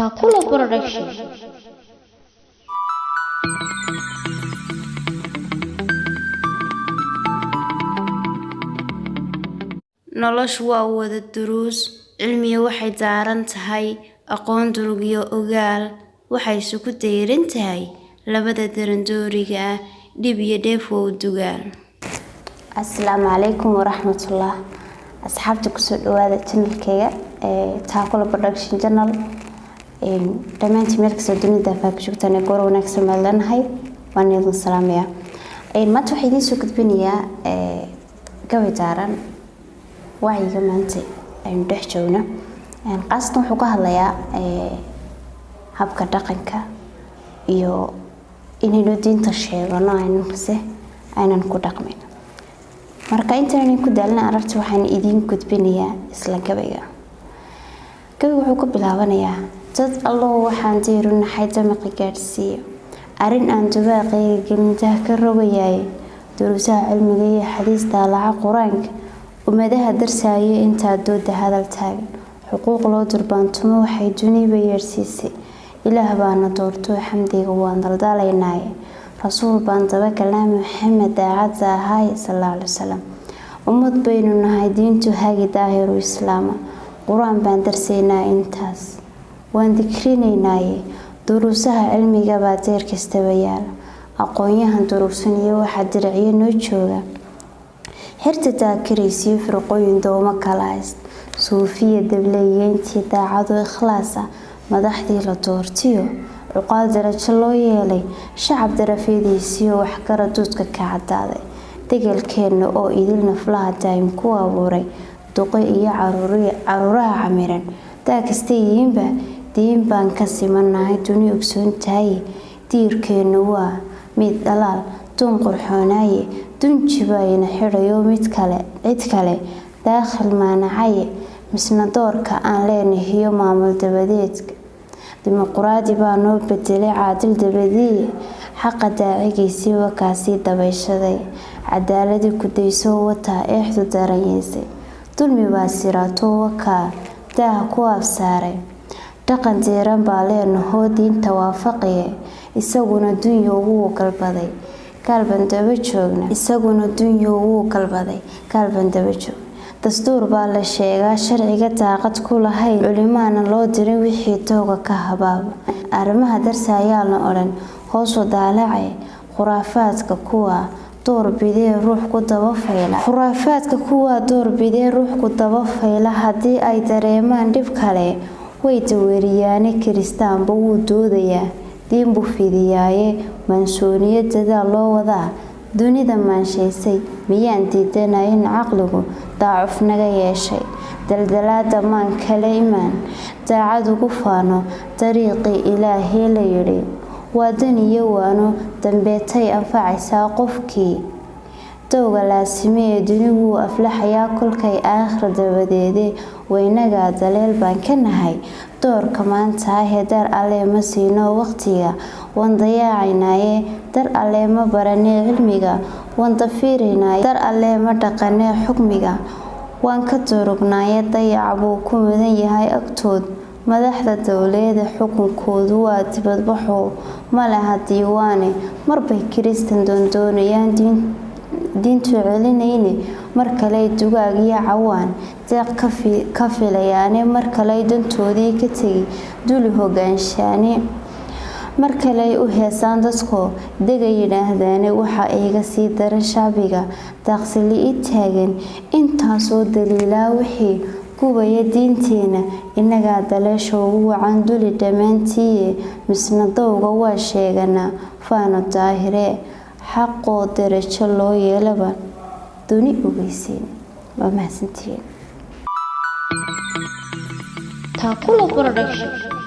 Taakula Production. noloshu waa wada duruus cilmiga waxay daaran tahay aqoon durug iyo ogaal waxay isugu dayran tahay labada darandooriga dhib iyo dheef oo dugaal. Assalaamu calaykum waraxmatullah. asxaabta ku soo dhawaada channelkayga Taakula Production channel dhamaantiin meel kasta dunida ka joogtaan goor wanaagsan ma leenahay waan idin salaamaya. maanta waxaan idin soo gudbinayaa gabay daaran wacyiga maanta aynu dhex joogno qaasatan wuxuu ka hadlayaa habka dhaqanka iyo inaynu diinta sheegano aynan ku dhaqmin. marka intaan ku daalna aragti waxaan idin gudbinayaa isla gabayga wuxuu ka bilaabanayaa dad Allah waxaan diirunahay damaqa gaarsiiyo arin aan dubaaqayga gelinta ka rogayay duruusaha cilmiga iyo xadiista laca quraanka umadaha darsaayay inta dooda hadal taagan xuquuq loo durbaantumo waxay dunida yeersiisay ilaah baana doorto xamdiga waan daldalaynay rasuul baan daba kalaam Muhammad daacad ahay sallallahu alayhi wasallam ummad baynu nahay diintu hagi daahiru islaama quraan baan darsaynaa intaas waan dikrinaynay duruusaha cilmiga baa deer kastaba yaal aqoonyahan duruusan iyo waxa dirciyo noo jooga xirta taakiraysiyo firqooyin dooma kala hayst suufiya dableeyeyntii daacado ikhlaasa madaxdii la doortiyo uqaal darajo loo yeelay shacab darafeediisiyo wax kara duudka ka cadaaday degalkeena oo idil naflaha daa'im ku abuuray duqay iyo caruuraha camiran taa kasta yiinba diin baan ka simanahay duniya ogsoon tahay diirkeena waa mid dalaal dun qurxoonaaye dunjibayna xirayo mid kale cid kale daakhil maanacay misna doorka aan leenahay maamul dabadeedka dimuqraadi baa noo bedelay caadil dabadii xaqa daacigiisii wakaasi dabayshaday cadaaladi ku dayso wata eexdu daranyeysay dulmi baa siraato wakaa daa ku absaaray dhaqan diiran baa leenahay diinta waafaqaya isaguna dunya ugu galbaday kalban daba joogna isaguna dunya ugu galbaday kalban daba joog dastuur baa la sheegaa sharciga daaqad ku lahay culimaana loo diray wixii tooga ka habaabo arrimaha darsayaa la oran hoos u daalacay khuraafaadka kuwa door bidee ruux ku daba fayla hadii ay dareemaan dib kale way daweeriyaane kiristaanba wuu doodayaa diin buu fidiyaaye mansuuniyada loo wadaa dunida maanshaysay miyaan diidanayn caqligu daacuf naga yeeshay daldalaada maan kale imaan daacad ugu faano dariiqii ilaahay la yiri waa dan iyo waano dambeetay anfacaysaa qofkii dowga laasimee dunidu aflaxaya kolkay aakhir dabadeede waynaga daleel baan ka nahay doorka maanta heedar alle ma siino waqtiga wandayaacaynaye dar alle ma baranee cilmiga wanda fiirinaay dar alle ma dhaqanee xukmiga waan ka durugnaayay dayac buu ku mudan yahay agtood madaxda dawladda xukunkoodu waa dibadbaxo ma laha diiwaane marbay kristan doonayaan diintu celinayne mar kale dugaag iyo cawaan deeq ka filayaane mar kale dantoodii ka tagi duli hogaanshaane mar kale u heesaan dadku dega yiraahdaan waxa iga sii daran shacbiga daaqsili taagan intaasoo daliila wixii kuwaya diinteena inaga daleesho ugu wacan duli dhamaantii misna dowga waa sheegana faano daahire xaqoo darajo loo yeelaba duni ogeysiin waa mahadsantiin. Taakula Production.